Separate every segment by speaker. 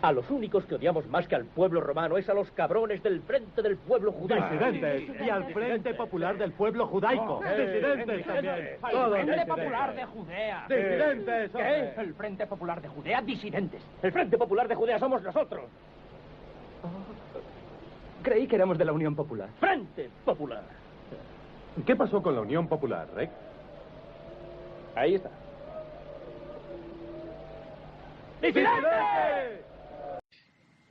Speaker 1: A los únicos que odiamos más que al pueblo romano es a los cabrones del Frente del Pueblo Judaico.
Speaker 2: Disidentes. Y al Frente Popular del Pueblo Judaico. Disidentes también.
Speaker 3: El Frente Popular de Judea.
Speaker 2: Disidentes.
Speaker 3: ¿Qué? El Frente Popular de Judea, disidentes.
Speaker 1: El Frente Popular de Judea somos nosotros.
Speaker 3: Creí que éramos de la Unión Popular.
Speaker 1: Frente Popular.
Speaker 2: ¿Qué pasó con la Unión Popular, Rick?
Speaker 1: Ahí está. ¡Disidentes!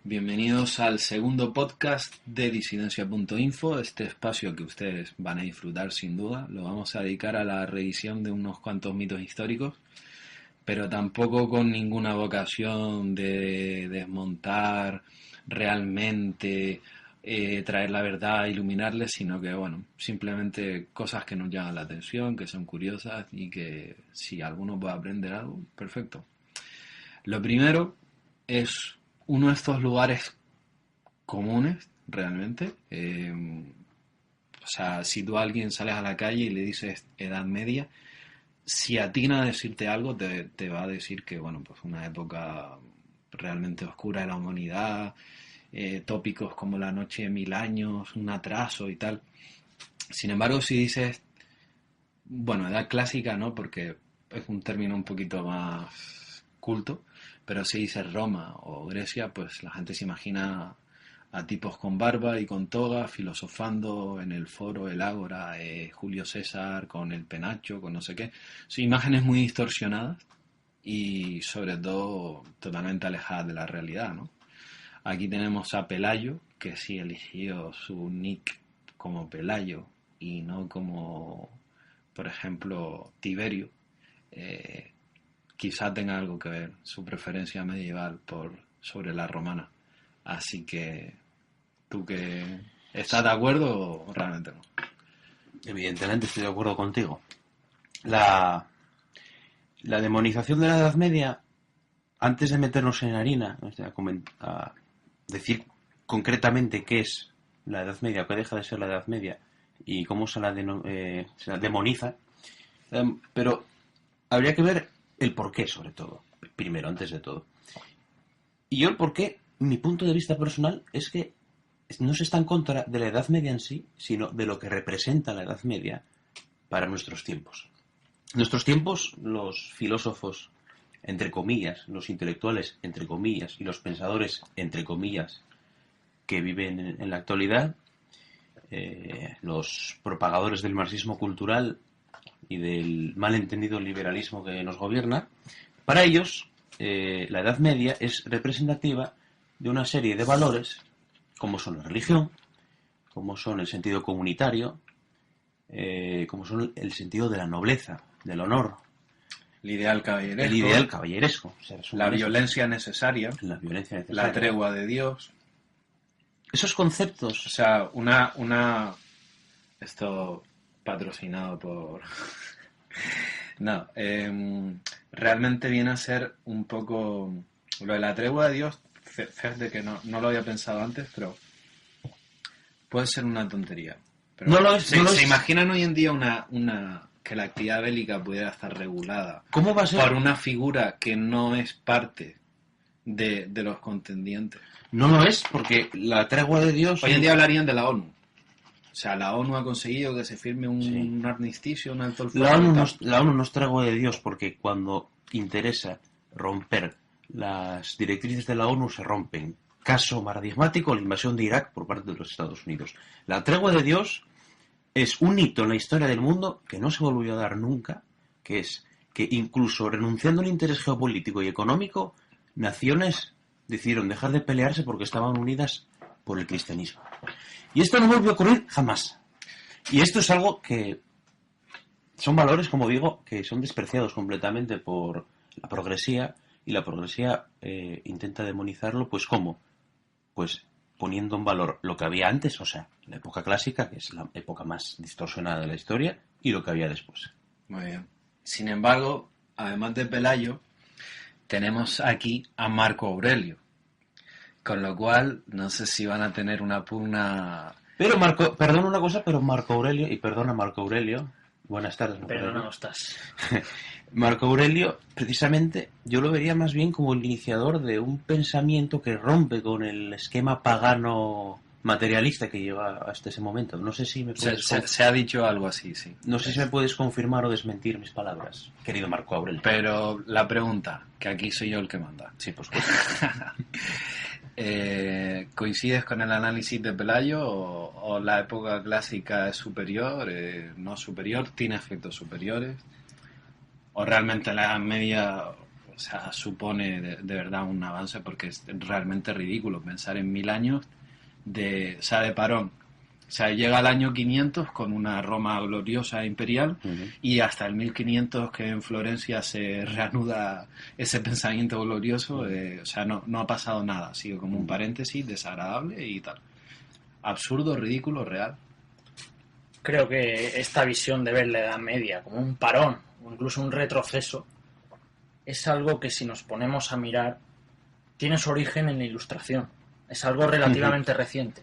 Speaker 4: Bienvenidos al segundo podcast de Disidencia.info, este espacio que ustedes van a disfrutar sin duda. Lo vamos a dedicar a la revisión de unos cuantos mitos históricos, pero tampoco con ninguna vocación de desmontar realmente, traer la verdad, iluminarles, sino que, bueno, simplemente cosas que nos llaman la atención, que son curiosas y que si alguno puede aprender algo, perfecto. Lo primero es uno de estos lugares comunes, realmente. O sea, si tú a alguien sales a la calle y le dices Edad Media, si atina a decirte algo, te va a decir que, bueno, pues una época realmente oscura de la humanidad, tópicos como la noche de 1000 años, un atraso y tal. Sin embargo, si dices, bueno, Edad Clásica, ¿no? Porque es un término un poquito más culto, pero si dices Roma o Grecia, pues la gente se imagina a tipos con barba y con toga filosofando en el foro, el ágora, Julio César con el penacho, con no sé qué. Son imágenes muy distorsionadas y sobre todo totalmente alejadas de la realidad, ¿no? Aquí tenemos a Pelayo, que sí eligió su nick como Pelayo y no como, por ejemplo, Tiberio. Quizá tenga algo que ver su preferencia medieval sobre la romana. Así que, ¿tú que estás de acuerdo o realmente no?
Speaker 5: Evidentemente estoy de acuerdo contigo. La demonización de la Edad Media, antes de meternos en harina, o sea, a decir concretamente qué es la Edad Media, qué deja de ser la Edad Media y cómo se la demoniza, pero habría que ver el porqué, sobre todo, primero, antes de todo. Y yo el porqué, mi punto de vista personal, es que no se está en contra de la Edad Media en sí, sino de lo que representa la Edad Media para nuestros tiempos. En nuestros tiempos, los filósofos, entre comillas, los intelectuales, entre comillas, y los pensadores, entre comillas, que viven en la actualidad, los propagadores del marxismo cultural y del malentendido liberalismo que nos gobierna, para ellos la Edad Media es representativa de una serie de valores como son la religión, como son el sentido comunitario, como son el sentido de la nobleza, del honor,
Speaker 4: el ideal caballeresco,
Speaker 5: la
Speaker 4: violencia necesaria, la tregua de Dios.
Speaker 5: Esos conceptos,
Speaker 4: o sea, esto patrocinado por no, realmente viene a ser un poco lo de la tregua de Dios. Fíjate que no lo había pensado antes, pero puede ser una tontería, pero
Speaker 5: no lo es.
Speaker 4: ¿Se imaginan hoy en día que la actividad bélica pudiera estar regulada
Speaker 5: ¿cómo va a ser?
Speaker 4: Por una figura que no es parte de los contendientes?
Speaker 5: No lo es, porque la tregua de Dios...
Speaker 4: Hoy en día hablarían de la ONU. O sea, la ONU ha conseguido que se firme un armisticio, un alto el fuego.
Speaker 5: La ONU no es tregua de Dios, porque cuando interesa romper las directrices de la ONU se rompen. Caso paradigmático, la invasión de Irak por parte de los Estados Unidos. La tregua de Dios es un hito en la historia del mundo que no se volvió a dar nunca, que es que incluso renunciando al interés geopolítico y económico, naciones decidieron dejar de pelearse porque estaban unidas por el cristianismo. Y esto no volvió a ocurrir jamás. Y esto es algo que son valores, como digo, que son despreciados completamente por la progresía, y la progresía intenta demonizarlo, pues ¿cómo? Pues poniendo en valor lo que había antes, o sea, la época clásica, que es la época más distorsionada de la historia, y lo que había después.
Speaker 4: Muy bien. Sin embargo, además de Pelayo, tenemos aquí a Marco Aurelio. Con lo cual, no sé si van a tener una pugna...
Speaker 5: Pero perdona una cosa, pero Marco Aurelio, y perdona Marco Aurelio, buenas tardes.
Speaker 6: Perdona, no estás.
Speaker 5: Marco Aurelio, precisamente, yo lo vería más bien como el iniciador de un pensamiento que rompe con el esquema pagano materialista que lleva hasta ese momento. No sé si me puedes
Speaker 4: Se ha dicho algo así, sí.
Speaker 5: no sé si me puedes confirmar o desmentir mis palabras, querido Marco Aurelio.
Speaker 4: Pero la pregunta, que aquí soy yo el que manda.
Speaker 5: Sí, por supuesto.
Speaker 4: ¿Coincides con el análisis de Pelayo o la época clásica es superior, no superior, tiene efectos superiores? ¿O realmente la Edad Media, o sea, supone de verdad un avance? Porque es realmente ridículo pensar en 1000 años de parón. O sea, llega el año 500 con una Roma gloriosa e imperial, y hasta el 1500 que en Florencia se reanuda ese pensamiento glorioso, o sea, no ha pasado nada, ha sido como un paréntesis desagradable y tal. Absurdo, ridículo, real.
Speaker 6: Creo que esta visión de ver la Edad Media como un parón o incluso un retroceso es algo que, si nos ponemos a mirar, tiene su origen en la Ilustración. Es algo relativamente reciente.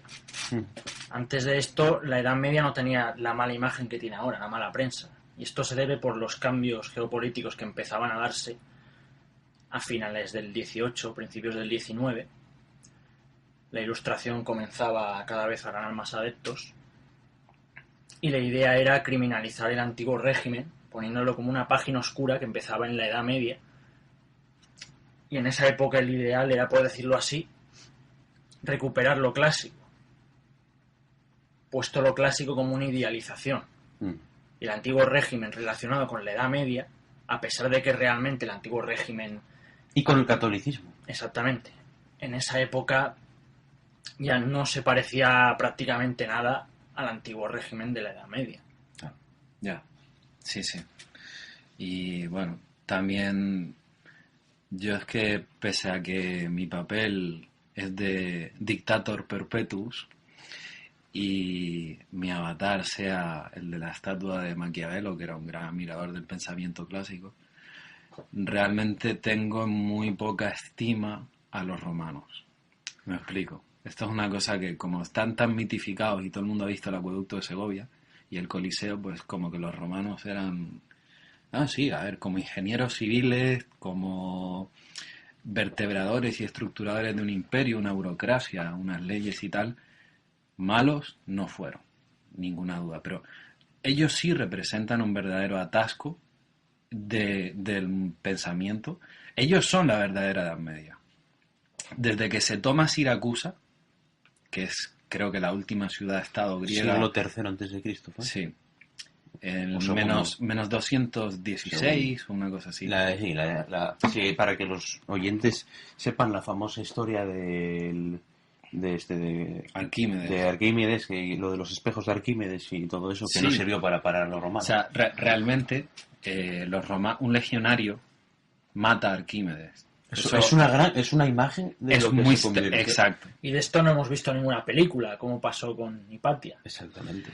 Speaker 6: Antes de esto, la Edad Media no tenía la mala imagen que tiene ahora, la mala prensa. Y esto se debe por los cambios geopolíticos que empezaban a darse a finales del 18, principios del 19. La Ilustración comenzaba cada vez a ganar más adeptos. Y la idea era criminalizar el antiguo régimen, poniéndolo como una página oscura que empezaba en la Edad Media. Y en esa época el ideal era, por decirlo así, recuperar lo clásico, puesto lo clásico como una idealización. Y el antiguo régimen relacionado con la Edad Media, a pesar de que realmente el antiguo régimen...
Speaker 5: Y con el catolicismo.
Speaker 6: Exactamente. En esa época ya no se parecía prácticamente nada al antiguo régimen de la Edad Media.
Speaker 4: Ya, sí. Y bueno, también yo es que, pese a que mi papel es de Dictator Perpetuus y mi avatar sea el de la estatua de Maquiavelo, que era un gran admirador del pensamiento clásico, realmente tengo muy poca estima a los romanos. Me explico. Esto es una cosa que, como están tan mitificados y todo el mundo ha visto el acueducto de Segovia y el Coliseo, pues como que los romanos eran... como ingenieros civiles, como vertebradores y estructuradores de un imperio, una burocracia, unas leyes y tal. Malos no fueron, ninguna duda, pero ellos sí representan un verdadero atasco del pensamiento. Ellos son la verdadera Edad Media. Desde que se toma Siracusa, que es, creo que, la última ciudad-estado griega...
Speaker 5: Siglo III antes de Cristo, ¿fue?
Speaker 4: Sí. Menos 216, una cosa así.
Speaker 5: Sí, para que los oyentes sepan la famosa historia de
Speaker 4: Arquímedes.
Speaker 5: De Arquímedes, que lo de los espejos de Arquímedes y todo eso, que
Speaker 4: sí.
Speaker 5: no sirvió para parar a los romanos.
Speaker 4: O sea, realmente un legionario mata a Arquímedes.
Speaker 5: Eso es una imagen de
Speaker 4: es
Speaker 5: lo que
Speaker 4: muy
Speaker 5: se convierte.
Speaker 4: Exacto.
Speaker 6: Y de esto no hemos visto ninguna película, como pasó con Hipatia.
Speaker 5: Exactamente.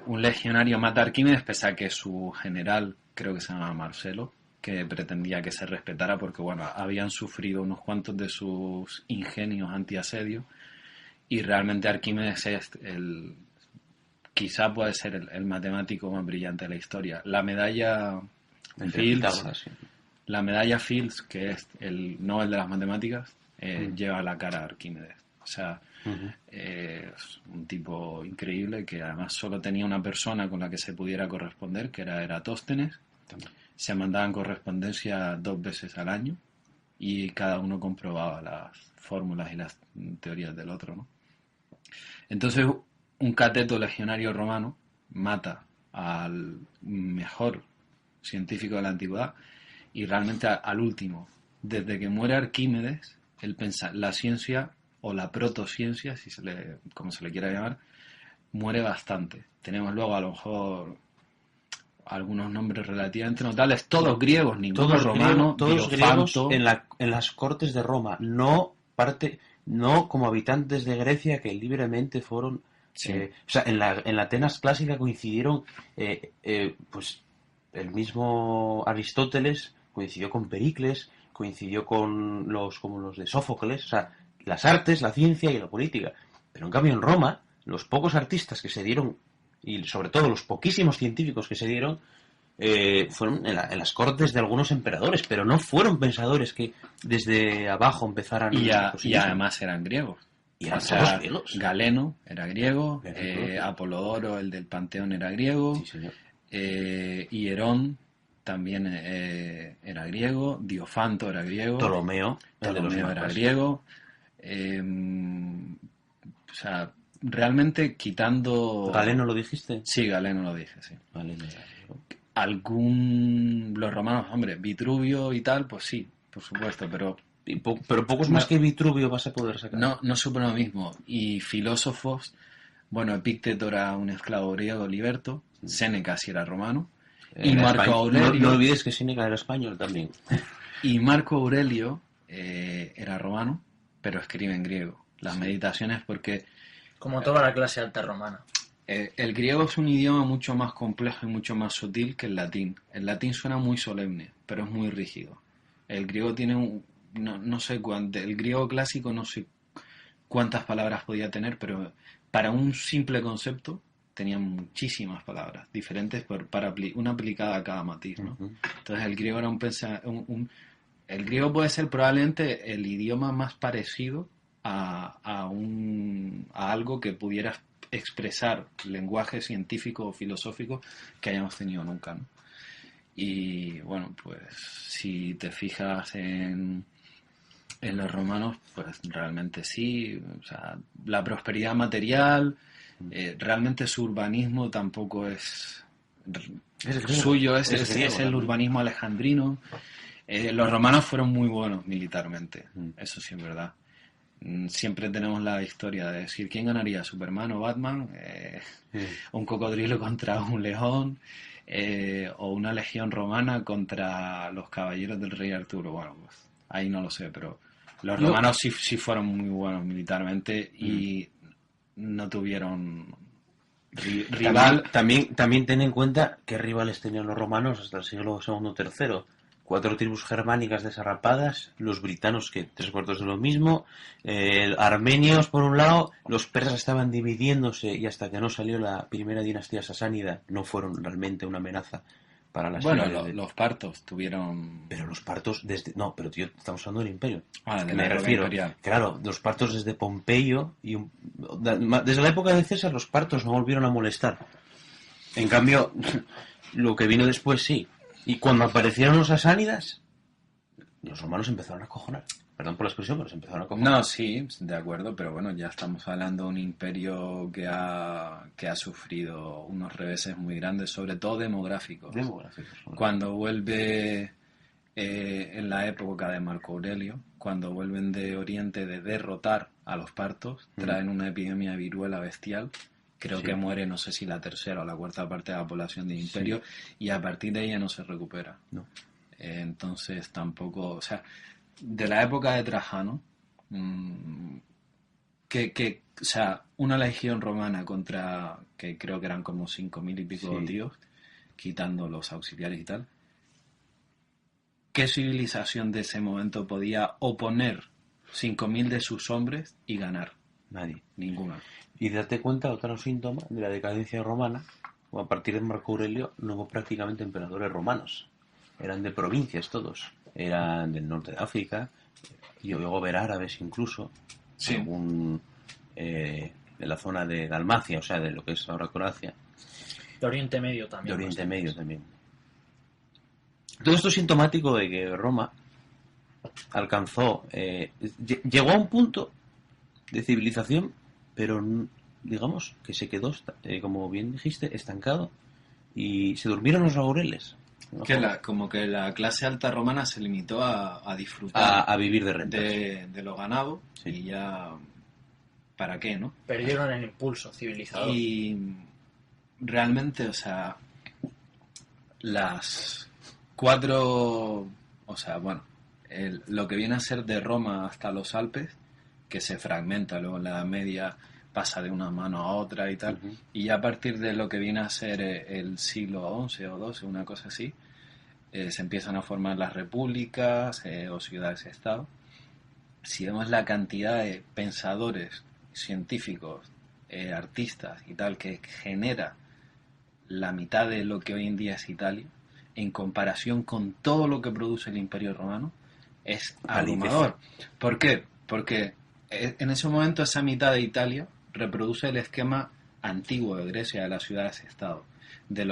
Speaker 4: Un legionario mata a Arquímedes, pese a que su general, creo que se llama Marcelo, que pretendía que se respetara porque, bueno, habían sufrido unos cuantos de sus ingenios antiasedio, y realmente Arquímedes es quizá puede ser el matemático más brillante de la historia. La medalla Fields, que es el Nobel de las matemáticas, lleva la cara a Arquímedes. O sea, es un tipo increíble que además solo tenía una persona con la que se pudiera corresponder, que era Eratóstenes. Se mandaban correspondencia 2 veces al año y cada uno comprobaba las fórmulas y las teorías del otro, ¿no? Entonces, un cateto legionario romano mata al mejor científico de la antigüedad y realmente al último. Desde que muere Arquímedes, la ciencia o la protociencia, como se le quiera llamar, muere bastante. Tenemos luego a lo mejor algunos nombres relativamente notables, todos griegos, ninguno romano,
Speaker 5: todos griegos en las cortes de Roma, no como habitantes de Grecia que libremente fueron.
Speaker 4: Sí.
Speaker 5: O sea, en la Atenas clásica coincidieron, pues el mismo Aristóteles coincidió con Pericles, coincidió con los de Sófocles, o sea, las artes, la ciencia y la política. Pero en cambio en Roma, los pocos artistas que se dieron, y sobre todo los poquísimos científicos que se dieron, fueron en las cortes de algunos emperadores, pero no fueron pensadores que desde abajo empezaran
Speaker 4: Y además eran griegos.
Speaker 5: Y eran
Speaker 4: O sea,
Speaker 5: todos griegos.
Speaker 4: Galeno era griego,
Speaker 5: Galeno,
Speaker 4: Apolodoro, el del Panteón, era griego,
Speaker 5: Sí, señor.
Speaker 4: Hierón también era griego, Diofanto era griego,
Speaker 5: Ptolomeo, el de los
Speaker 4: Ptolomeo era
Speaker 5: mapas.
Speaker 4: griego. O sea, realmente quitando...
Speaker 5: ¿Galeno lo dijiste?
Speaker 4: Sí, Galeno lo dije, sí.
Speaker 5: Galeno era griego.
Speaker 4: Los romanos, hombre, Vitruvio y tal, pues sí, por supuesto, pero
Speaker 5: Pero pocos más que Vitruvio vas a poder sacar.
Speaker 4: no supone lo mismo. Y filósofos, bueno, Epicteto era un esclavo griego, Liberto, Séneca sí era romano, y
Speaker 5: Era
Speaker 4: Marco Aurelio...
Speaker 5: No olvides que Séneca era español también.
Speaker 4: Y Marco Aurelio era romano, pero escribe en griego. Las meditaciones, porque
Speaker 6: Como toda la clase alta romana.
Speaker 4: el griego es un idioma mucho más complejo y mucho más sutil que el latín. El latín suena muy solemne, pero es muy rígido. El griego tiene no sé cuánto, el griego clásico no sé cuántas palabras podía tener, pero para un simple concepto tenía muchísimas palabras diferentes una aplicada a cada matiz, ¿no?
Speaker 5: Ujú.
Speaker 4: Entonces el griego era el griego puede ser probablemente el idioma más parecido a algo que pudiera expresar lenguaje científico o filosófico que hayamos tenido nunca, ¿no? Y bueno, pues si te fijas en los romanos, pues realmente sí, o sea, la prosperidad material, realmente su urbanismo tampoco es suyo, es
Speaker 5: griego
Speaker 4: el
Speaker 5: también.
Speaker 4: urbanismo alejandrino. Los romanos fueron muy buenos militarmente, eso sí es verdad. Siempre tenemos la historia de decir quién ganaría, Superman o Batman, un cocodrilo contra un león, o una legión romana contra los caballeros del rey Arturo. Bueno, pues ahí no lo sé, pero los romanos sí fueron muy buenos militarmente y no tuvieron rival.
Speaker 5: También ten en cuenta qué rivales tenían los romanos hasta el siglo II o III. 4 tribus germánicas desarrapadas, los britanos que 3/4 de lo mismo, armenios por un lado, los persas estaban dividiéndose y hasta que no salió la primera dinastía sasánida no fueron realmente una amenaza para las
Speaker 4: Bueno,
Speaker 5: ciudades.
Speaker 4: los partos tuvieron...
Speaker 5: Pero los partos desde... No, pero tío, estamos hablando del imperio.
Speaker 4: Ah, de la
Speaker 5: Me
Speaker 4: época
Speaker 5: refiero.
Speaker 4: imperial.
Speaker 5: Claro, los partos desde Pompeyo desde la época de César los partos no volvieron a molestar. En cambio, lo que vino después sí. Y cuando aparecieron los sasánidas, los romanos empezaron a acojonar. Perdón por la expresión, pero se empezaron a acojonar.
Speaker 4: No, sí, de acuerdo, pero bueno, ya estamos hablando de un imperio que ha sufrido unos reveses muy grandes, sobre todo demográficos. Cuando vuelve en la época de Marco Aurelio, cuando vuelven de Oriente de derrotar a los partos, traen una epidemia de viruela bestial. Creo que muere, no sé si la tercera o la cuarta parte de la población del imperio, y a partir de ella no se recupera.
Speaker 5: No.
Speaker 4: Entonces tampoco, o sea, de la época de Trajano, o sea, una legión romana contra, que creo que eran como 5.000 y pico tíos, quitando los auxiliares y tal, ¿qué civilización de ese momento podía oponer 5.000 de sus hombres y ganar?
Speaker 5: Nadie.
Speaker 4: Ninguna.
Speaker 5: Y date cuenta, otro síntoma de la decadencia romana, o a partir de Marco Aurelio no hubo prácticamente emperadores romanos. Eran de provincias todos. Eran del norte de África, y llegó a ver árabes incluso,
Speaker 4: Sí.
Speaker 5: de la zona de Dalmacia, o sea, de lo que es ahora Croacia.
Speaker 6: De Oriente Medio también.
Speaker 5: De Oriente
Speaker 6: bastante.
Speaker 5: Medio también. Todo esto es sintomático de que Roma alcanzó, llegó a un punto de civilización, pero digamos que se quedó, como bien dijiste, estancado y se durmieron los laureles. ¿No?
Speaker 4: Como que la clase alta romana se limitó a disfrutar
Speaker 5: A vivir de rentas.
Speaker 4: de lo ganado,
Speaker 5: Sí.
Speaker 4: y ya, ¿para qué, no?
Speaker 6: Perdieron el impulso civilizador.
Speaker 4: Y realmente, o sea, las 4, o sea, bueno, lo que viene a ser de Roma hasta los Alpes, que se fragmenta, luego en la Edad Media pasa de una mano a otra y tal,
Speaker 5: Ujú.
Speaker 4: y ya a partir de lo que viene a ser el siglo XI o XII, una cosa así, se empiezan a formar las repúblicas o ciudades-estado. Si vemos la cantidad de pensadores, científicos, artistas y tal, que genera la mitad de lo que hoy en día es Italia, en comparación con todo lo que produce el Imperio Romano, es abrumador. ¿Por qué? Porque en ese momento esa mitad de Italia reproduce el esquema antiguo de Grecia, de las ciudades-estado, de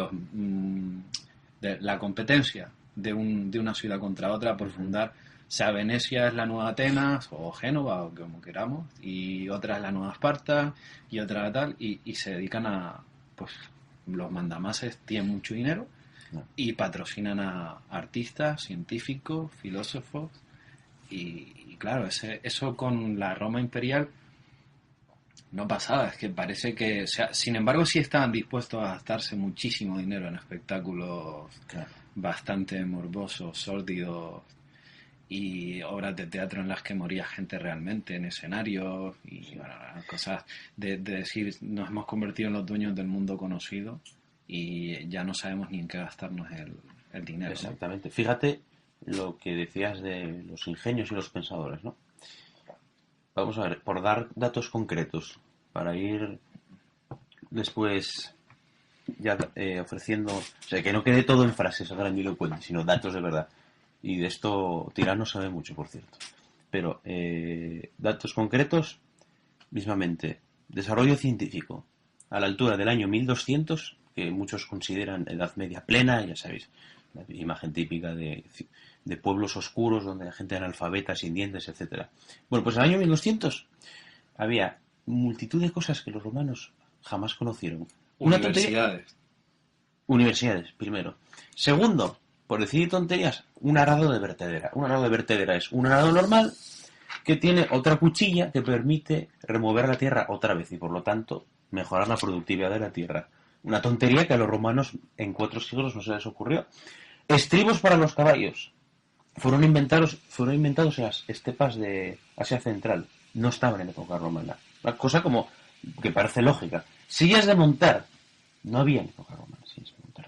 Speaker 4: la competencia de una ciudad contra otra por fundar. O sea, Venecia es la nueva Atenas o Génova, o como queramos, y otra es la nueva Esparta, y otra tal, y se dedican a, pues, los mandamases tienen mucho dinero y patrocinan a artistas, científicos, filósofos, y claro, eso con la Roma imperial no pasaba. Es que parece que, o sea, sin embargo, sí estaban dispuestos a gastarse muchísimo dinero en espectáculos bastante morbosos, sórdidos, y obras de teatro en las que moría gente realmente en escenarios, y bueno, cosas de decir, nos hemos convertido en los dueños del mundo conocido y ya no sabemos ni en qué gastarnos el dinero.
Speaker 5: Exactamente. ¿No? Fíjate lo que decías de los ingenios y los pensadores, ¿no? Vamos a ver, por dar datos concretos, para ir después ya ofreciendo, o sea, que no quede todo en frases grandilocuentes, sino datos de verdad. Y de esto Tirano sabe mucho, por cierto. Pero datos concretos, mismamente, desarrollo científico a la altura del año 1200, que muchos consideran Edad Media plena, ya sabéis, la imagen típica de pueblos oscuros donde la gente analfabeta, sin dientes, etcétera. Bueno, pues en el año 1200 había multitud de cosas que los romanos jamás conocieron. Universidades, primero. Segundo, por decir tonterías, un arado de vertedera. Un arado de vertedera es un arado normal que tiene otra cuchilla que permite remover la tierra otra vez y por lo tanto mejorar la productividad de la tierra. Una tontería que a los romanos en 4 siglos no se les ocurrió. Estribos para los caballos. Fueron inventados en las estepas de Asia Central. No estaban en época romana. Una cosa como que parece lógica. Sillas de montar. No había en época romana sillas de montar.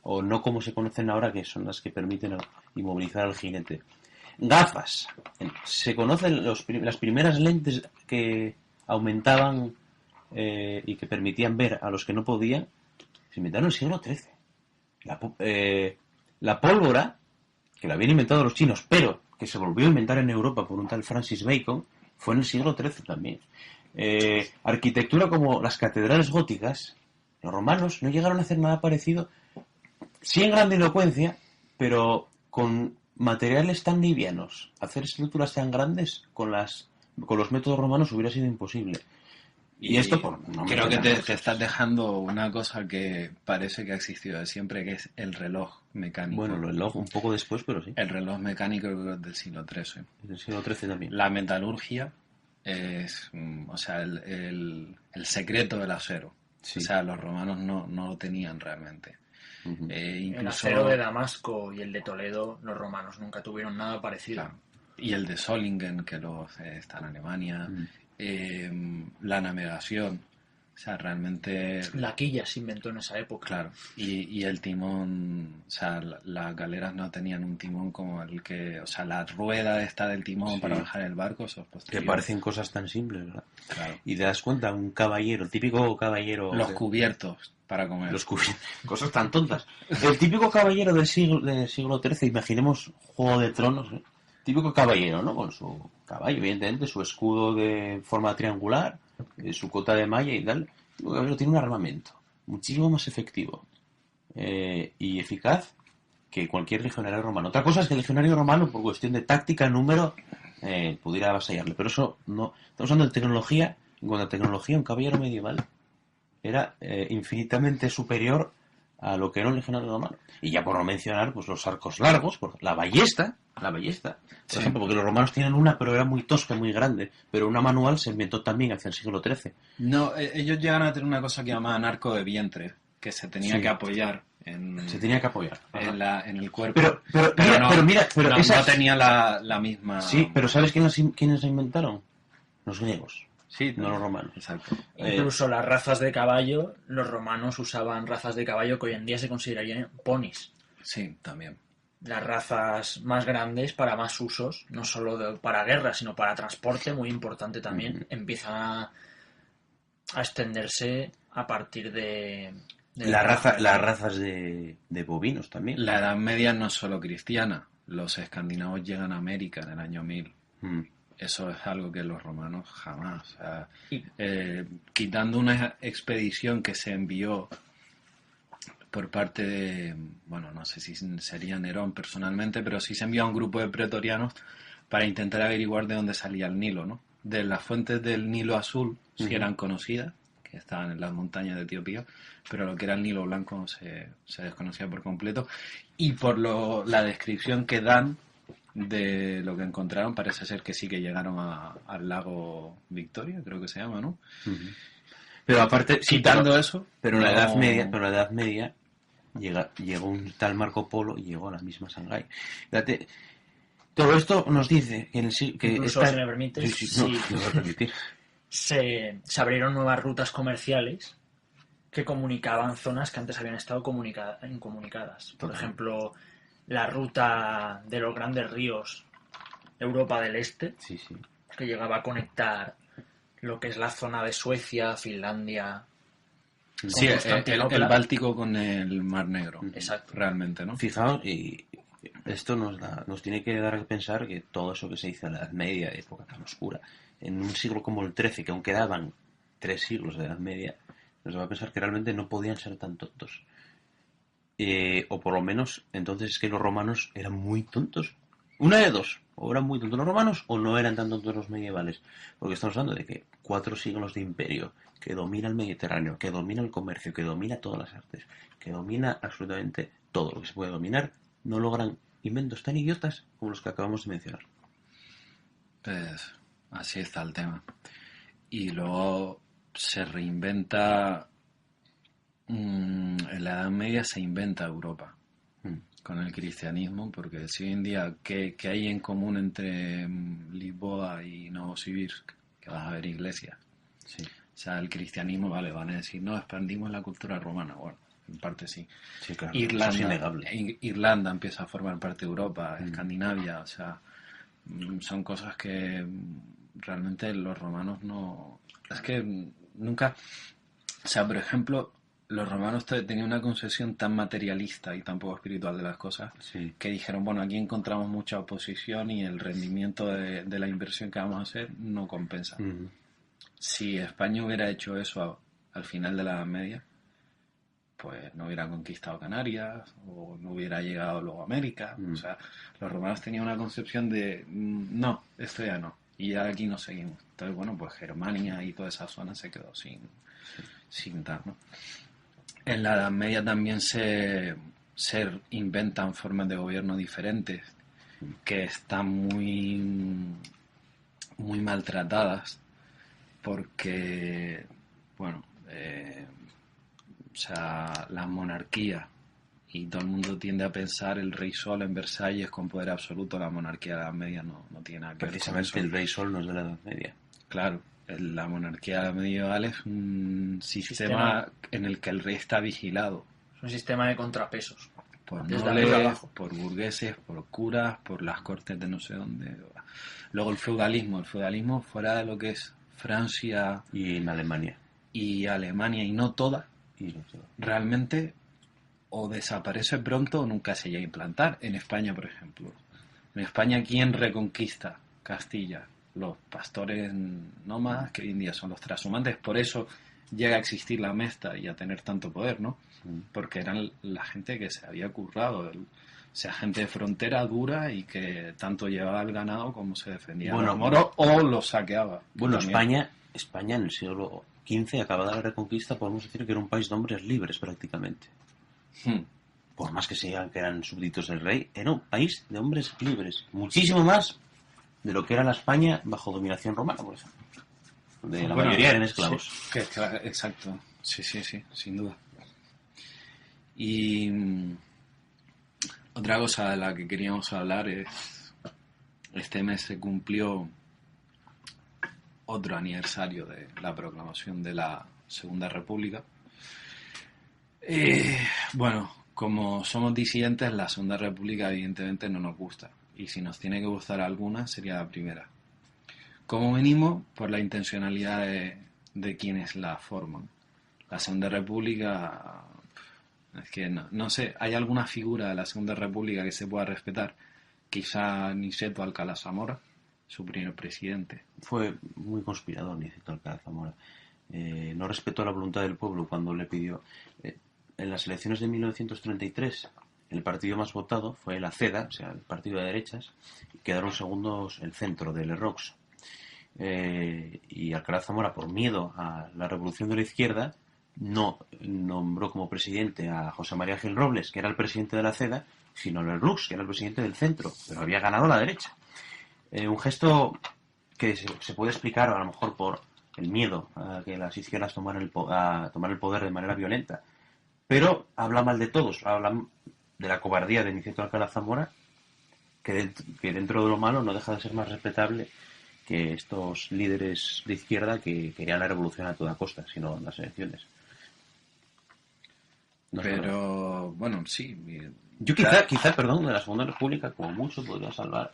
Speaker 5: O no como se conocen ahora, que son las que permiten inmovilizar al jinete. Gafas. Se conocen las primeras lentes que aumentaban y que permitían ver a los que no podían. Se inventaron en el siglo XIII. La pólvora, que la habían inventado los chinos, pero que se volvió a inventar en Europa por un tal Francis Bacon, fue en el siglo XIII también. Arquitectura como las catedrales góticas, los romanos no llegaron a hacer nada parecido, sí en grandilocuencia, pero con materiales tan livianos. Hacer estructuras tan grandes con los métodos romanos hubiera sido imposible. Y esto
Speaker 4: creo que te estás dejando una cosa que parece que ha existido de siempre, que es el reloj mecánico.
Speaker 5: Bueno, el reloj un poco después, pero sí.
Speaker 4: El reloj mecánico creo que es del siglo XIII.
Speaker 5: Del siglo XIII también.
Speaker 4: La metalurgia es, o sea, el secreto del acero. Sí. O sea, los romanos no lo tenían realmente.
Speaker 6: Uh-huh. El acero de Damasco y el de Toledo, los romanos nunca tuvieron nada parecido.
Speaker 4: Claro. Y el de Solingen, que está en Alemania. Uh-huh. La navegación, o sea, realmente...
Speaker 6: La quilla se inventó en esa época.
Speaker 4: Claro, y el timón, o sea, las galeras no tenían un timón como el que... O sea, la rueda esta del timón para bajar el barco, eso es posterior.
Speaker 5: Que parecen cosas tan simples, ¿verdad? Claro. Y te das cuenta, un caballero, el típico caballero...
Speaker 4: Los cubiertos para comer.
Speaker 5: Cosas tan tontas. El típico caballero del siglo XIII, imaginemos Juego de Tronos, ¿eh? Típico caballero, ¿no? Con su caballo, evidentemente, su escudo de forma triangular, su cota de malla y tal. El caballero tiene un armamento muchísimo más efectivo y eficaz que cualquier legionario romano. Otra cosa es que el legionario romano, por cuestión de táctica, número, pudiera avasallarle. Pero eso no. Estamos hablando de tecnología. En cuanto a tecnología, un caballero medieval era infinitamente superior a lo que era un legionario romano. Y ya por no mencionar pues los arcos largos, la ballesta, por ejemplo, porque los romanos tienen una, pero era muy tosca, muy grande, pero una manual se inventó también hacia el siglo XIII.
Speaker 4: No, ellos llegaron a tener una cosa que llamaban arco de vientre, que se tenía que apoyar en el cuerpo. Pero no tenía la misma...
Speaker 5: Sí, pero ¿sabes quiénes la inventaron? Los griegos.
Speaker 4: Sí,
Speaker 5: no los romanos.
Speaker 4: Exacto.
Speaker 6: Incluso las razas de caballo, los romanos usaban razas de caballo que hoy en día se considerarían ponis.
Speaker 4: Sí, también.
Speaker 6: Las razas más grandes para más usos, no solo para guerra, sino para transporte, muy importante también, empiezan a extenderse a partir de
Speaker 5: Las razas de bovinos también.
Speaker 4: La Edad Media no es solo cristiana. Los escandinavos llegan a América en el año 1000. Eso es algo que los romanos jamás. O sea, quitando una expedición que se envió por parte de, bueno, no sé si sería Nerón personalmente, pero sí se envió a un grupo de pretorianos para intentar averiguar de dónde salía el Nilo, ¿no? De las fuentes del Nilo azul sí eran conocidas, que estaban en las montañas de Etiopía, pero lo que era el Nilo blanco se desconocía por completo. Y por la descripción que dan de lo que encontraron, parece ser que sí que llegaron al lago Victoria, creo que se llama, ¿no?
Speaker 5: Pero aparte,
Speaker 4: quitando eso,
Speaker 5: pero en la
Speaker 4: no...
Speaker 5: Edad Media llegó un tal Marco Polo y llegó a la misma Shanghái. Fíjate, todo esto nos dice que
Speaker 6: incluso, si me permites,
Speaker 5: no voy a permitir.
Speaker 6: Se abrieron nuevas rutas comerciales que comunicaban zonas que antes habían estado incomunicadas. Por ejemplo, la ruta de los grandes ríos Europa del Este, que llegaba a conectar lo que es la zona de Suecia, Finlandia...
Speaker 4: Sí, el Báltico con el Mar Negro.
Speaker 6: Exacto.
Speaker 4: Realmente, ¿no?
Speaker 5: Fijaos, y esto nos tiene que dar a pensar que todo eso que se hizo en la Edad Media, época tan oscura, en un siglo como el XIII, que aún quedaban 3 siglos de Edad Media, nos va a pensar que realmente no podían ser tan tontos. O por lo menos, entonces es que los romanos eran muy tontos. Una de dos, o eran muy tontos los romanos o no eran tan tontos los medievales. Porque estamos hablando de que 4 siglos de imperio que domina el Mediterráneo, que domina el comercio, que domina todas las artes, que domina absolutamente todo lo que se puede dominar, no logran inventos tan idiotas como los que acabamos de mencionar.
Speaker 4: Pues así está el tema. Y luego se reinventa, en la Edad Media se inventa Europa con el cristianismo, porque si hoy en día, ¿qué hay en común entre Lisboa y Novosibirsk? Que vas a ver iglesias.
Speaker 5: Sí.
Speaker 4: O sea, el cristianismo, vale, van a decir, no, expandimos la cultura romana. Bueno, en parte sí.
Speaker 5: Sí, claro,
Speaker 4: Irlanda,
Speaker 5: eso es innegable.
Speaker 4: Irlanda empieza a formar parte de Europa, Escandinavia, o sea, son cosas que realmente los romanos no... Es que nunca... O sea, por ejemplo, los romanos tenían una concepción tan materialista y tan poco espiritual de las cosas que dijeron, bueno, aquí encontramos mucha oposición y el rendimiento de la inversión que vamos a hacer no compensa. Si España hubiera hecho eso al final de la Edad Media, pues no hubiera conquistado Canarias o no hubiera llegado luego a América. O sea, los romanos tenían una concepción de no, esto ya no, y ya aquí no seguimos. Entonces, bueno, pues Germania y toda esa zona se quedó sin dar, ¿no? En la Edad Media también se inventan formas de gobierno diferentes que están muy maltratadas porque, bueno, o sea, la monarquía, y todo el mundo tiende a pensar el rey Sol en Versalles con poder absoluto. La monarquía de la Edad Media no tiene nada que ver con eso.
Speaker 5: Precisamente el rey Sol no es de la Edad Media.
Speaker 4: Claro, la monarquía medieval es un sistema en el que el rey está vigilado.
Speaker 6: Es un sistema de contrapesos.
Speaker 4: Por nobles, por burgueses, por curas, por las cortes de no sé dónde. Luego el feudalismo fuera de lo que es Francia
Speaker 5: y en Alemania
Speaker 4: y no toda, realmente o desaparece pronto o nunca se llega a implantar. En España, por ejemplo, en España, ¿quién reconquista Castilla? Los pastores nómadas, que hoy en día son los trashumantes. Por eso llega a existir la Mesta y a tener tanto poder, ¿no? Porque eran la gente que se había currado, o sea, gente de frontera dura y que tanto llevaba el ganado como se defendía a los moros o los saqueaba.
Speaker 5: Bueno, España en el siglo XV, acabada la Reconquista, podemos decir que era un país de hombres libres prácticamente. Por más que se digan que eran súbditos del rey, era un país de hombres libres. Muchísimo más de lo que era la España bajo dominación romana, por ejemplo. Donde la mayoría eran esclavos.
Speaker 4: Sí, exacto. Sí, sin duda. Y otra cosa de la que queríamos hablar es, este mes se cumplió otro aniversario de la proclamación de la Segunda República. Bueno, como somos disidentes, la Segunda República evidentemente no nos gusta. Y si nos tiene que gustar alguna, sería la primera. Como mínimo, por la intencionalidad de quienes la forman. La Segunda República Es que no sé, ¿hay alguna figura de la Segunda República que se pueda respetar? Quizá Niceto Alcalá Zamora, su primer presidente.
Speaker 5: Fue muy conspirador, Niceto Alcalá Zamora. No respetó la voluntad del pueblo cuando le pidió. En las elecciones de 1933, el partido más votado fue la CEDA, o sea, el partido de derechas, y quedaron segundos el centro del Rox. Y Alcalá Zamora, por miedo a la revolución de la izquierda, no nombró como presidente a José María Gil Robles, que era el presidente de la CEDA, sino al Rux, que era el presidente del centro, pero había ganado la derecha. Un gesto que se puede explicar a lo mejor por el miedo a que las izquierdas tomaran a tomar el poder de manera violenta, pero habla mal de todos, habla de la cobardía de Niceto Alcalá Zamora, que dentro de lo malo no deja de ser más respetable que estos líderes de izquierda que querían la revolución a toda costa, sino en las elecciones. No sé,
Speaker 4: Pero, bueno, sí.
Speaker 5: yo quizá, perdón, de la Segunda República, como mucho, podría salvar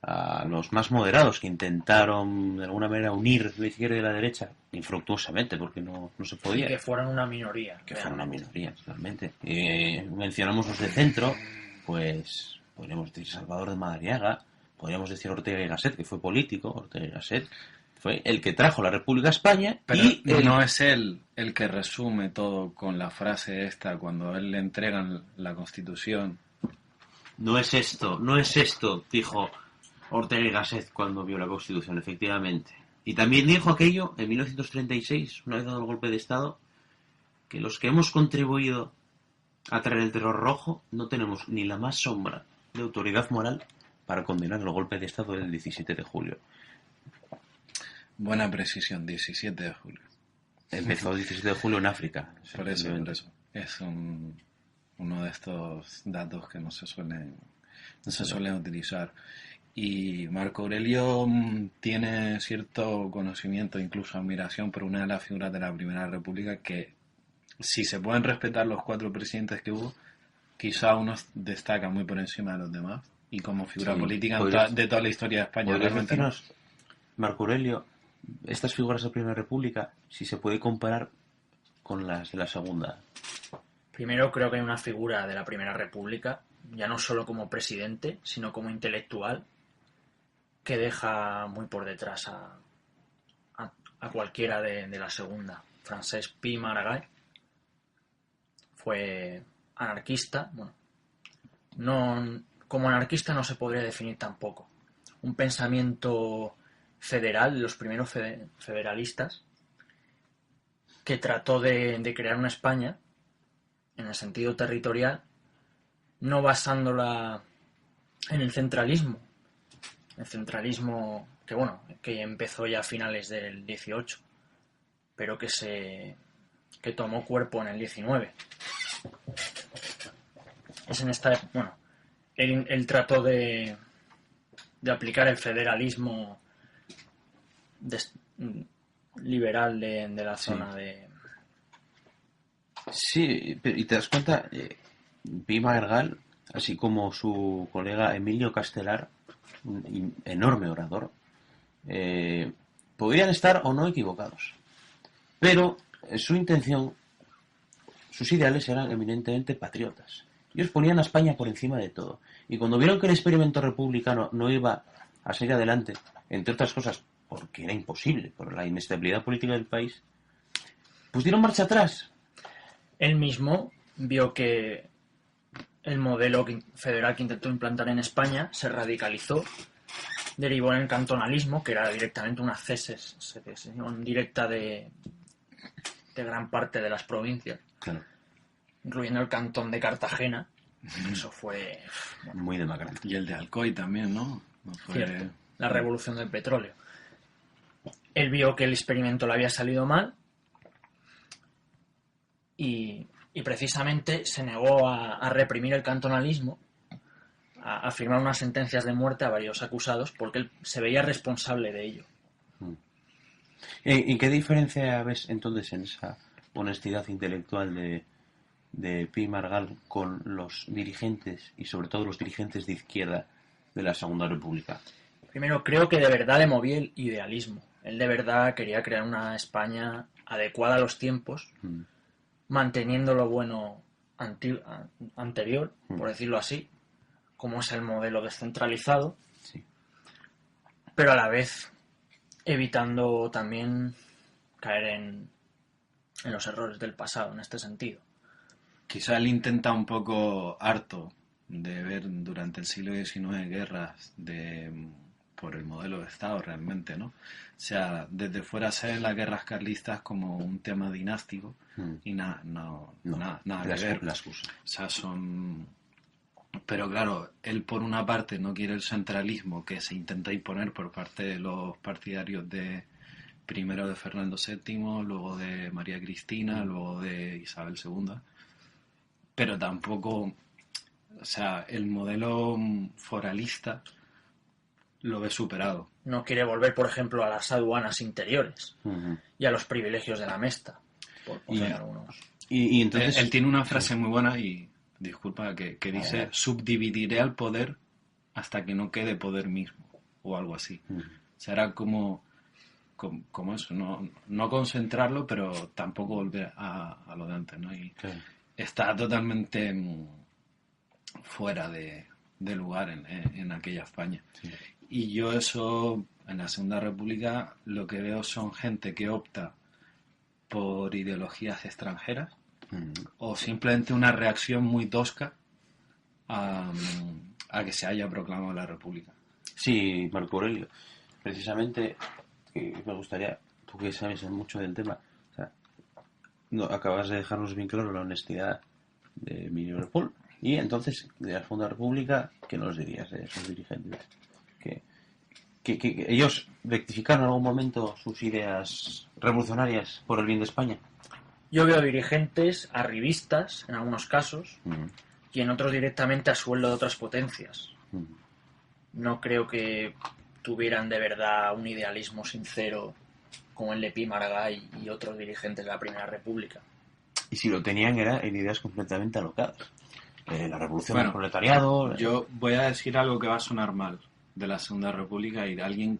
Speaker 5: a los más moderados que intentaron de alguna manera unir la izquierda y la derecha, infructuosamente, porque no se podía.
Speaker 6: Que fueran una minoría.
Speaker 5: Que fueran una minoría, totalmente. Mencionamos los de centro, pues podríamos decir Salvador de Madariaga, podríamos decir Ortega y Gasset, que fue político. Ortega y Gasset fue el que trajo la República a España.
Speaker 4: Pero
Speaker 5: y
Speaker 4: no es él el que resume todo con la frase esta cuando él le entregan la Constitución.
Speaker 5: No es esto, dijo Ortega y Gasset cuando vio la Constitución, efectivamente. Y también dijo aquello en 1936, una vez dado el golpe de Estado, que los que hemos contribuido a traer el terror rojo no tenemos ni la más sombra de autoridad moral para condenar el golpe de Estado del 17 de julio.
Speaker 4: Buena precisión, 17 de julio.
Speaker 5: Empezó el 17 de julio en África.
Speaker 4: Por eso. Es uno de estos datos que no se suelen utilizar. Y Marco Aurelio tiene cierto conocimiento, incluso admiración por una de las figuras de la Primera República que, si se pueden respetar los 4 presidentes que hubo, quizá uno destaca muy por encima de los demás. Y como figura política de toda la historia de España.
Speaker 5: ¿Podrías decirnos, Marco Aurelio, estas figuras de la Primera República, si se puede comparar con las de la Segunda?
Speaker 6: Primero, creo que hay una figura de la Primera República, ya no solo como presidente, sino como intelectual, que deja muy por detrás a cualquiera de la Segunda. Francesc Pi i Margall fue anarquista. Bueno, como anarquista no se podría definir tampoco. Un pensamiento federal, los primeros federalistas, que trató de crear una España en el sentido territorial, no basándola en el centralismo. El centralismo que empezó ya a finales del 18, pero que tomó cuerpo en el 19. Es en esta, él trató de aplicar el federalismo liberal de la zona de...
Speaker 5: Sí, y te das cuenta, Pi Margall, así como su colega Emilio Castelar, un enorme orador, podrían estar o no equivocados, pero su intención, sus ideales eran eminentemente patriotas. Ellos ponían a España por encima de todo, y cuando vieron que el experimento republicano no iba a salir adelante, entre otras cosas porque era imposible por la inestabilidad política del país, pues dieron marcha atrás.
Speaker 6: Él mismo vio que el modelo federal que intentó implantar en España se radicalizó, derivó en el cantonalismo, que era directamente una secesión directa de gran parte de las provincias,
Speaker 5: Claro.
Speaker 6: incluyendo el cantón de Cartagena. Eso fue
Speaker 5: Muy demacrante.
Speaker 4: Y el de Alcoy también, ¿no?
Speaker 6: cierto, la revolución del petróleo. Él vio que el experimento le había salido mal y precisamente se negó a reprimir el cantonalismo, a firmar unas sentencias de muerte a varios acusados, porque él se veía responsable de ello.
Speaker 5: ¿Y qué diferencia ves entonces en esa honestidad intelectual de Pi Margall con los dirigentes, y sobre todo los dirigentes de izquierda de la Segunda República?
Speaker 6: Primero, creo que de verdad le movía el idealismo. Él de verdad quería crear una España adecuada a los tiempos, manteniendo lo bueno anterior, por decirlo así, como es el modelo descentralizado,
Speaker 5: Sí.
Speaker 6: pero a la vez evitando también caer en los errores del pasado en este sentido.
Speaker 4: Quizá él intenta un poco harto de ver durante el siglo XIX guerras por el modelo de Estado realmente, ¿no? O sea, desde fuera se ven las guerras carlistas como un tema dinástico y nada que ver.
Speaker 5: La excusa.
Speaker 4: O sea, son... Pero claro, él por una parte no quiere el centralismo que se intenta imponer por parte de los partidarios primero de Fernando VII, luego de María Cristina, luego de Isabel II, pero tampoco, o sea, el modelo foralista lo ve superado.
Speaker 6: No quiere volver, por ejemplo, a las aduanas interiores y a los privilegios de la Mesta, por poner algunos.
Speaker 5: Y entonces...
Speaker 4: Él tiene una frase muy buena y, disculpa, que dice, subdividiré al poder hasta que no quede poder mismo, o algo así. O sea, era como eso, no concentrarlo, pero tampoco volver a lo de antes, ¿no? Y está totalmente fuera de lugar en aquella España. Sí. Y yo eso, en la Segunda República, lo que veo son gente que opta por ideologías extranjeras o simplemente una reacción muy tosca a que se haya proclamado la República.
Speaker 5: Sí, Marco Aurelio. Precisamente, me gustaría, tú que sabes mucho del tema, o sea, acabas de dejarnos bien claro la honestidad de Emilio Ripoll. Y entonces, de la Segunda República, ¿qué nos dirías de esos dirigentes? Que ellos rectificaron en algún momento sus ideas revolucionarias por el bien de España.
Speaker 6: Yo veo dirigentes arribistas, en algunos casos, y en otros directamente a sueldo de otras potencias. No creo que tuvieran de verdad un idealismo sincero como el de Pi Margall y otros dirigentes de la Primera República.
Speaker 5: Y si lo tenían era en ideas completamente alocadas. La revolución del proletariado...
Speaker 4: Yo voy a decir algo que va a sonar mal de la Segunda República y de alguien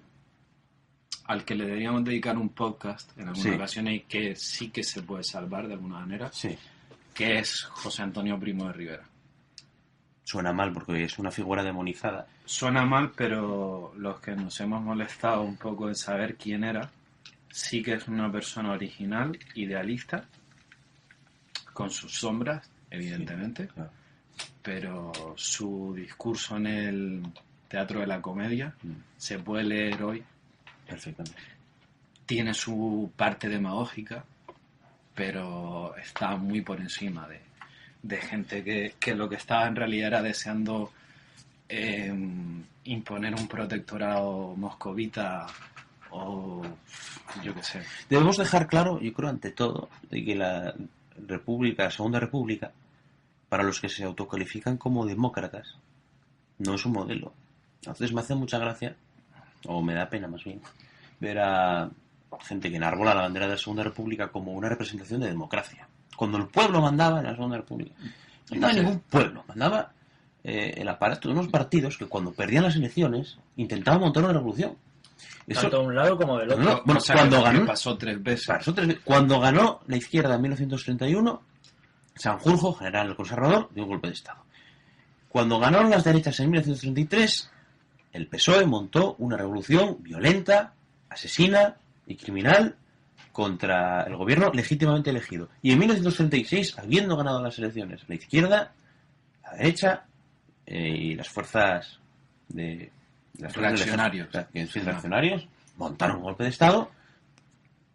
Speaker 4: al que le deberíamos dedicar un podcast en alguna ocasión y que sí que se puede salvar de alguna manera, que es José Antonio Primo de Rivera.
Speaker 5: Suena mal porque es una figura demonizada.
Speaker 4: Suena mal, pero los que nos hemos molestado un poco en saber quién era, sí que es una persona original, idealista, con sus sombras, evidentemente, claro. Pero su discurso en el Teatro de la Comedia se puede leer hoy
Speaker 5: perfectamente.
Speaker 4: Tiene su parte demagógica, pero está muy por encima de gente que lo que estaba en realidad era deseando imponer un protectorado moscovita o yo qué sé.
Speaker 5: Debemos dejar claro, yo creo, ante todo, de que la Segunda República, para los que se autocalifican como demócratas, no es un modelo. Entonces me hace mucha gracia, o me da pena más bien, ver a gente que enarbola la bandera de la Segunda República como una representación de democracia. Cuando el pueblo mandaba en la Segunda República, no mandaba ningún pueblo, mandaba el aparato de unos partidos que cuando perdían las elecciones intentaban montar una revolución.
Speaker 6: Eso, tanto de un lado como del otro.
Speaker 4: Bueno, cuando ganó, pasó tres veces.
Speaker 5: Cuando ganó la izquierda en 1931, Sanjurjo, general conservador, dio un golpe de Estado. Cuando ganaron las derechas en 1933, el PSOE montó una revolución violenta, asesina y criminal contra el gobierno legítimamente elegido. Y en 1936, habiendo ganado las elecciones, la izquierda, la derecha y las fuerzas de...
Speaker 4: reaccionarios.
Speaker 5: Reaccionarios montaron un golpe de Estado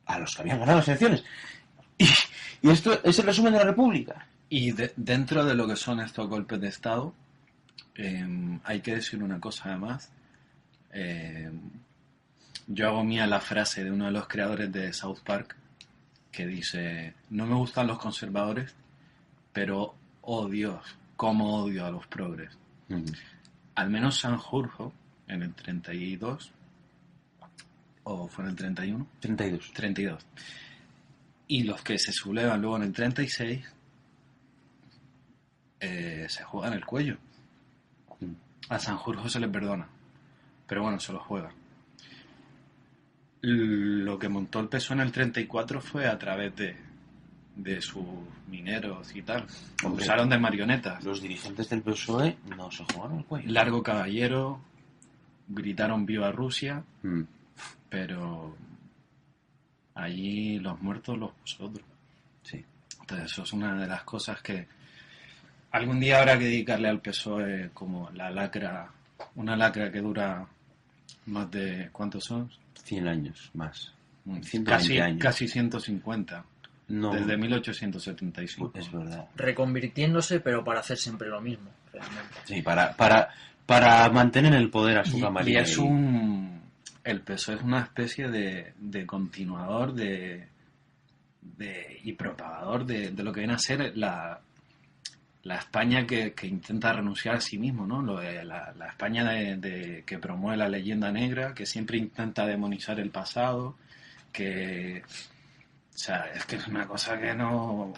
Speaker 5: a los que habían ganado las elecciones. Y esto es el resumen de la República.
Speaker 4: Y dentro de lo que son estos golpes de Estado, hay que decir una cosa además. Yo hago mía la frase de uno de los creadores de South Park que dice: no me gustan los conservadores, pero oh Dios, cómo odio a los progres. Al menos Sanjurjo en el 32, o fue en el 31, 32, y los que se sublevan luego en el 36 se juegan el cuello. A Sanjurjo se le perdona, pero bueno, se lo juega. Lo que montó el PSOE en el 34 fue a través de sus mineros y tal.
Speaker 5: Hombre.
Speaker 4: Usaron de marionetas.
Speaker 5: Los dirigentes del PSOE no se jugaron el cuello.
Speaker 4: Largo caballero, gritaron viva Rusia,
Speaker 5: Mm.
Speaker 4: pero allí los muertos los vosotros.
Speaker 5: Sí.
Speaker 4: Entonces eso es una de las cosas que algún día habrá que dedicarle al PSOE como la lacra, una lacra que dura más de, ¿cuántos son?
Speaker 5: 100 años más. 120
Speaker 4: Casi,
Speaker 5: años.
Speaker 4: casi 150,
Speaker 5: No,
Speaker 4: desde 1875.
Speaker 5: es verdad.
Speaker 6: Reconvirtiéndose, pero para hacer siempre lo mismo, realmente.
Speaker 5: Sí, para mantener en el poder a su
Speaker 4: Y
Speaker 5: camarilla.
Speaker 4: es el PSOE es una especie de continuador y propagador de lo que viene a ser la España que intenta renunciar a sí mismo, ¿no? La España que promueve la leyenda negra, que siempre intenta demonizar el pasado, que... O sea, es que es una cosa que no...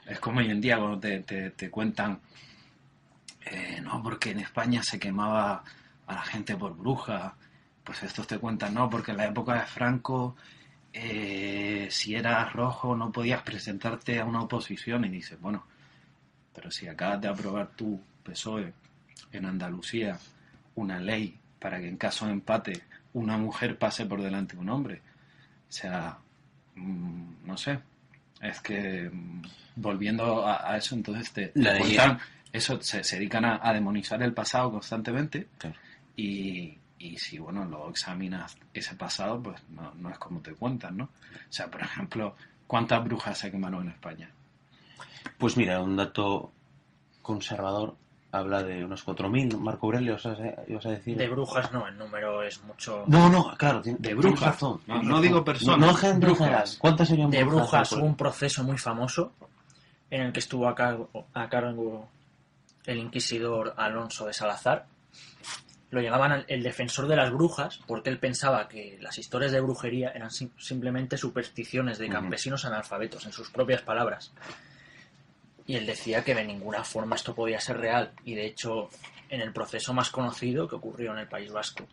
Speaker 4: Es como hoy en día cuando te cuentan... no, porque en España se quemaba a la gente por bruja. Pues estos te cuentan, no, porque en la época de Franco, si eras rojo no podías presentarte a una oposición. Y dices, bueno, pero si acabas de aprobar tu PSOE en Andalucía una ley para que en caso de empate una mujer pase por delante de un hombre. O sea, no sé, es que volviendo a eso, entonces te cuentan, eso se dedican a demonizar el pasado constantemente.
Speaker 5: Claro.
Speaker 4: Y si, bueno, luego examinas ese pasado, pues no es como te cuentan, ¿no? O sea, por ejemplo, ¿cuántas brujas se quemaron en España?
Speaker 5: Pues mira, un dato conservador habla de unos 4.000. Marco Aurelio, ibas a decir.
Speaker 6: De brujas no, el número es mucho...
Speaker 5: No, claro,
Speaker 4: De
Speaker 5: tienes
Speaker 4: brujas.
Speaker 5: razón.
Speaker 4: No digo personas.
Speaker 5: No gente
Speaker 4: brujas.
Speaker 5: general. ¿Cuántas serían
Speaker 6: De brujas
Speaker 5: Marco?
Speaker 6: hubo un proceso muy famoso en el que estuvo a cargo el inquisidor Alonso de Salazar. Lo llamaban el defensor de las brujas porque él pensaba que las historias de brujería eran simplemente supersticiones de campesinos analfabetos, en sus propias palabras. Y él decía que de ninguna forma esto podía ser real. Y de hecho, en el proceso más conocido que ocurrió en el País Vasco,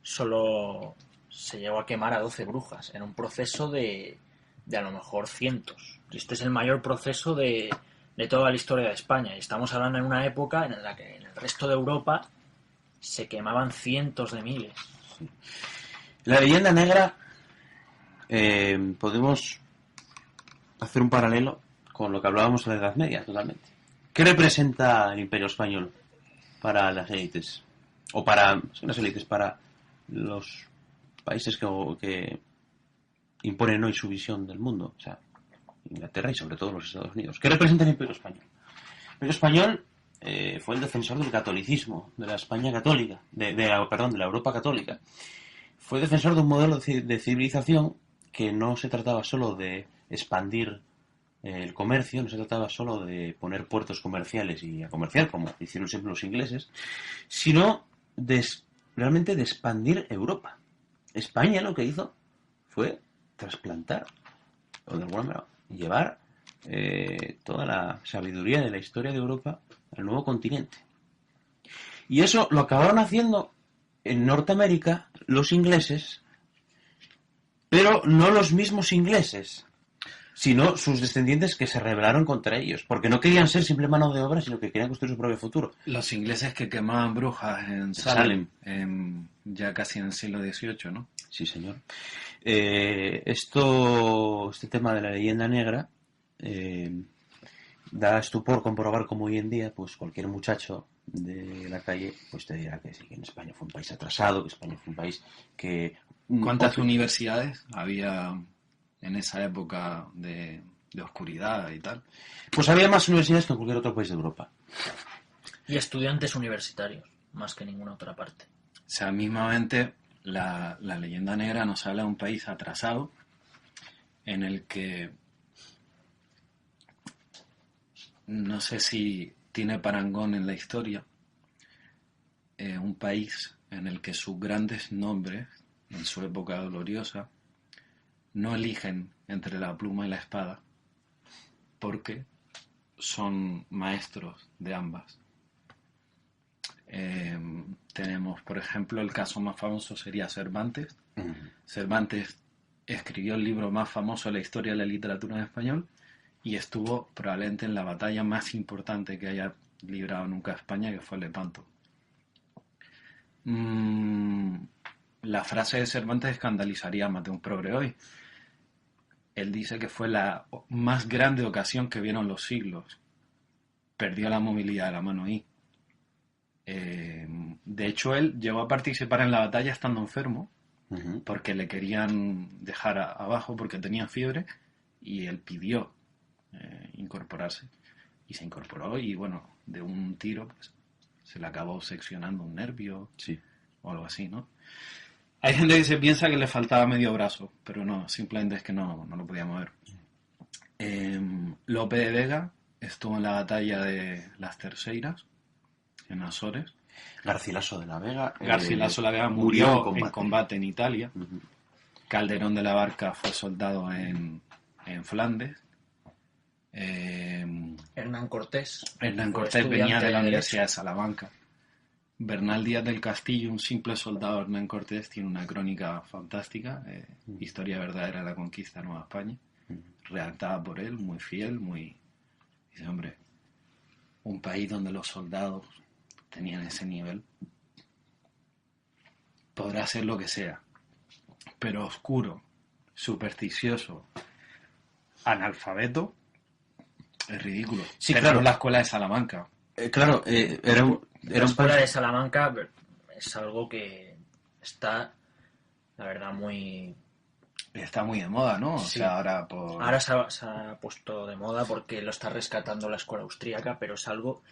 Speaker 6: solo se llegó a quemar a 12 brujas en un proceso de a lo mejor cientos. Y este es el mayor proceso de toda la historia de España. Y estamos hablando en una época en la que en el resto de Europa se quemaban cientos de miles.
Speaker 5: La leyenda negra, podemos hacer un paralelo con lo que hablábamos en la Edad Media, totalmente. ¿Qué representa el Imperio Español para las élites? O para las élites, para los países que imponen hoy su visión del mundo, o sea, Inglaterra y sobre todo los Estados Unidos. ¿Qué representa el Imperio Español? El Imperio Español fue el defensor del catolicismo, de la España católica, de la Europa católica. Fue defensor de un modelo de civilización que no se trataba solo de expandir el comercio, no se trataba solo de poner puertos comerciales y a comerciar, como hicieron siempre los ingleses, sino realmente de expandir Europa. España lo que hizo fue trasplantar, o de alguna manera llevar toda la sabiduría de la historia de Europa al nuevo continente. Y eso lo acabaron haciendo en Norteamérica los ingleses, pero no los mismos ingleses, sino sus descendientes que se rebelaron contra ellos, porque no querían ser simple mano de obra, sino que querían construir su propio futuro.
Speaker 4: Los ingleses que quemaban brujas en Salem, ya casi en el siglo XVIII, ¿no?
Speaker 5: Sí, señor. Este tema de la leyenda negra da estupor comprobar cómo hoy en día, pues cualquier muchacho de la calle pues te dirá que sí, que en España fue un país atrasado, que España fue un país que...
Speaker 4: ¿Cuántas universidades había en esa época de oscuridad y tal?
Speaker 5: Pues había más universidades que en cualquier otro país de Europa.
Speaker 6: Y estudiantes universitarios, más que ninguna otra parte.
Speaker 4: O sea, mismamente la leyenda negra nos habla de un país atrasado en el que no sé si tiene parangón en la historia, un país en el que sus grandes nombres, en su época gloriosa, no eligen entre la pluma y la espada, porque son maestros de ambas. Tenemos, por ejemplo, el caso más famoso sería Cervantes. Cervantes escribió el libro más famoso de la historia de la literatura en español y estuvo probablemente en la batalla más importante que haya librado nunca España, que fue Lepanto. La frase de Cervantes escandalizaría a Mateo Progre hoy. Él dice que fue la más grande ocasión que vieron los siglos. Perdió la movilidad de la mano ahí. De hecho, él llegó a participar en la batalla estando enfermo, porque le querían dejar abajo porque tenía fiebre, y él pidió incorporarse. Y se incorporó y, bueno, de un tiro pues, se le acabó seccionando un nervio o algo así, ¿no? Hay gente que se piensa que le faltaba medio brazo, pero no, simplemente es que no lo podía mover. Lope de Vega estuvo en la batalla de las Terceiras, en Azores.
Speaker 5: Garcilaso de la Vega.
Speaker 4: Garcilaso de la Vega murió en combate en Italia. Calderón de la Barca fue soldado en Flandes.
Speaker 6: Hernán Cortés.
Speaker 4: Hernán Cortés venía de la Universidad de Salamanca. Bernal Díaz del Castillo, un simple soldado Hernán Cortés, tiene una crónica fantástica, Historia verdadera de la conquista de Nueva España, redactada por él, muy fiel, muy... Dice, hombre, un país donde los soldados tenían ese nivel, podrá ser lo que sea, pero oscuro, supersticioso, analfabeto, es ridículo.
Speaker 5: Sí,
Speaker 4: claro, la escuela de Salamanca.
Speaker 6: La escuela de Salamanca es algo que está, la verdad, muy...
Speaker 4: Está muy de moda, ¿no?
Speaker 6: Sí.
Speaker 4: O sea, ahora
Speaker 6: se ha puesto de moda porque lo está rescatando la escuela austríaca, pero es algo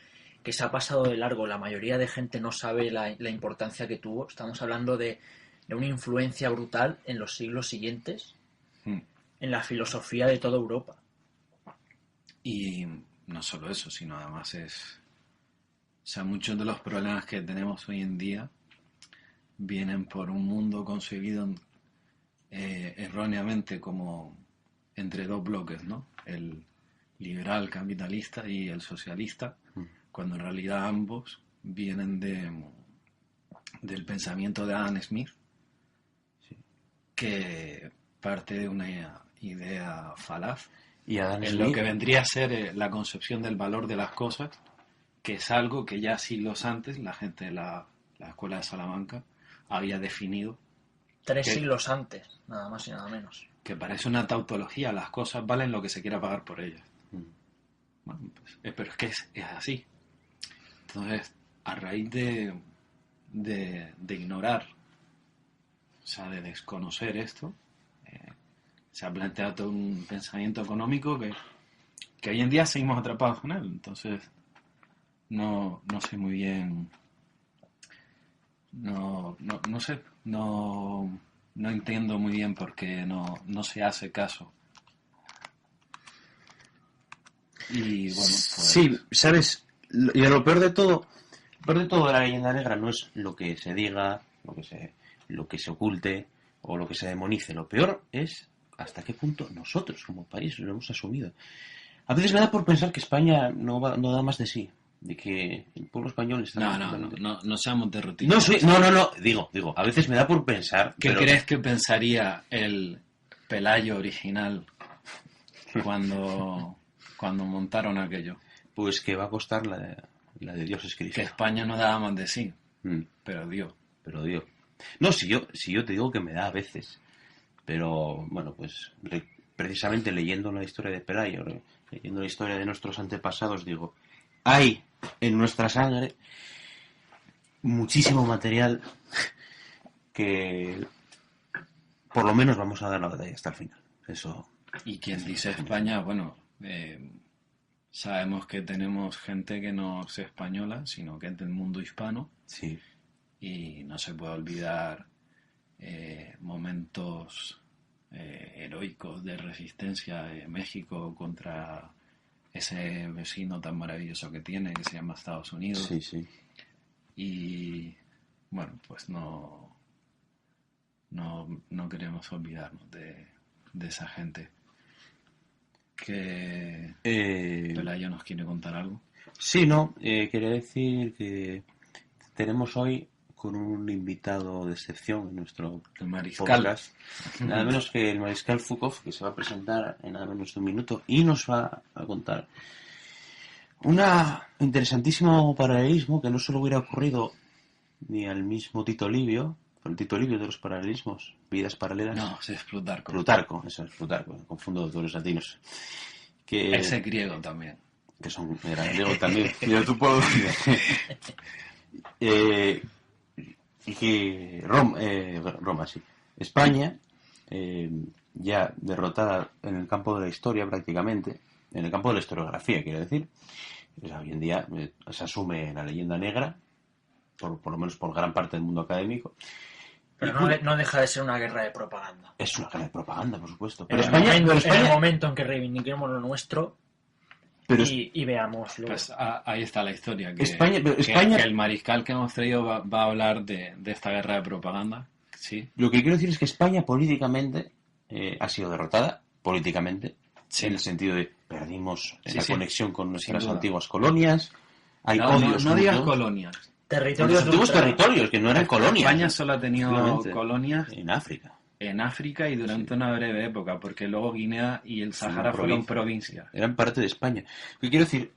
Speaker 6: que se ha pasado de largo. La mayoría de gente no sabe la importancia que tuvo. Estamos hablando de una influencia brutal en los siglos siguientes, en la filosofía de toda Europa.
Speaker 4: Y no solo eso, sino además o sea, muchos de los problemas que tenemos hoy en día vienen por un mundo concebido erróneamente como entre dos bloques, ¿no? El liberal capitalista y el socialista, cuando en realidad ambos vienen del pensamiento de Adam Smith, que parte de una idea falaz en lo que vendría a ser la concepción del valor de las cosas, que es algo que ya siglos antes la gente de la escuela de Salamanca había definido.
Speaker 6: 3 siglos antes, nada más y nada menos.
Speaker 4: Que parece una tautología, las cosas valen lo que se quiera pagar por ellas. Bueno, pues, pero es que es así. Entonces, a raíz de ignorar, o sea, de desconocer esto, se ha planteado todo un pensamiento económico que hoy en día seguimos atrapados en él. Entonces, no sé muy bien, no sé, no entiendo muy bien por qué no se hace caso. Y bueno, pues...
Speaker 5: Sí, ¿sabes? Y lo peor de todo de la leyenda negra no es lo que se diga, lo que se oculte o lo que se demonice. Lo peor es hasta qué punto nosotros como país lo hemos asumido. A veces me da por pensar que España no da más de sí, de que el pueblo español está...
Speaker 4: No seamos derrotistas.
Speaker 5: No, digo, a veces me da por pensar...
Speaker 4: ¿Qué crees que pensaría el Pelayo original cuando montaron aquello?
Speaker 5: Pues que va a costar la de Dios es Cristo.
Speaker 4: Que España no daba más de sí, pero dio.
Speaker 5: No, si yo te digo que me da a veces, pero bueno, pues precisamente leyendo la historia de Pelayo, leyendo la historia de nuestros antepasados, digo, hay en nuestra sangre muchísimo material que por lo menos vamos a dar la batalla hasta el final. Eso.
Speaker 4: Y quien dice España, bueno, sabemos que tenemos gente que no es española, sino que es del mundo hispano.
Speaker 5: Sí.
Speaker 4: Y no se puede olvidar momentos heroicos de resistencia de México contra ese vecino tan maravilloso que tiene, que se llama Estados Unidos.
Speaker 5: Sí.
Speaker 4: Y bueno, pues no queremos olvidarnos de esa gente. Que Pelayo nos quiere contar algo.
Speaker 5: Sí, quería decir que tenemos hoy con un invitado de excepción en nuestro
Speaker 4: El mariscal.
Speaker 5: podcast. Nada menos que el mariscal Fukov, que se va a presentar en nada menos de un minuto y nos va a contar un interesantísimo paralelismo que no solo hubiera ocurrido ni al mismo Tito Livio, el Tito Livio de los paralelismos, vidas paralelas.
Speaker 4: No, es Plutarco.
Speaker 5: Plutarco, eso es Plutarco, confundo autores latinos. Que,
Speaker 4: Ese griego también.
Speaker 5: que son, era griego también. Mira, tú puedo y que Roma, sí. España, ya derrotada en el campo de la historia prácticamente, en el campo de la historiografía, quiero decir. O sea, hoy en día se asume la leyenda negra, por lo menos por gran parte del mundo académico.
Speaker 6: Pero no deja de ser una guerra de propaganda.
Speaker 5: Es una guerra de propaganda, por supuesto.
Speaker 6: En
Speaker 5: Pero
Speaker 6: el momento en que reivindiquemos lo nuestro
Speaker 5: pero
Speaker 6: y veámoslo.
Speaker 4: Pues ahí está la historia. Que,
Speaker 5: España-
Speaker 4: que el mariscal que hemos traído va a hablar de esta guerra de propaganda. Sí.
Speaker 5: lo que quiero decir es que España políticamente ha sido derrotada, políticamente,
Speaker 4: Sí.
Speaker 5: en el sentido de perdimos
Speaker 4: Sí,
Speaker 5: la
Speaker 4: sí.
Speaker 5: conexión con nuestras
Speaker 4: Sin duda.
Speaker 5: antiguas colonias. Hay
Speaker 4: No,
Speaker 5: odios
Speaker 4: no digas
Speaker 5: mutuos.
Speaker 4: colonias.
Speaker 6: Territorios
Speaker 5: Los antiguos
Speaker 6: ultra-
Speaker 5: territorios, que no eran colonias.
Speaker 4: España solo ha tenido
Speaker 5: Efectivamente.
Speaker 4: colonias
Speaker 5: En África.
Speaker 4: en África y durante una breve época, porque luego Guinea y el
Speaker 5: Son
Speaker 4: Sahara fueron
Speaker 5: provincias.
Speaker 4: provincias.
Speaker 5: Eran parte de España. Lo que quiero decir,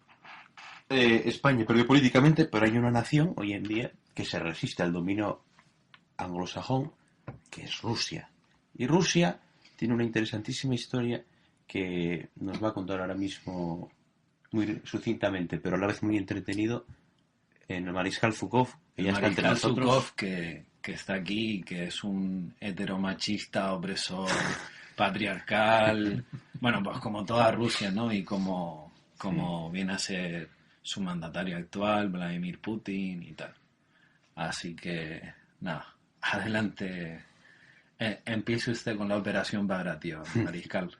Speaker 5: España perdió políticamente, pero hay una nación hoy en día que se resiste al dominio anglosajón, que es Rusia. Y Rusia tiene una interesantísima historia que nos va a contar ahora mismo muy sucintamente, pero a la vez muy entretenido, en el mariscal Fukov, que ya está entre
Speaker 4: Mariscal
Speaker 5: nosotros.
Speaker 4: Zhukov, que está aquí y que es un heteromachista, opresor, patriarcal, bueno, pues como toda Rusia, ¿no? Y como viene a ser su mandatario actual, Vladimir Putin y tal. Así que, nada, adelante. Empiece usted con la operación Bagratio, mariscal.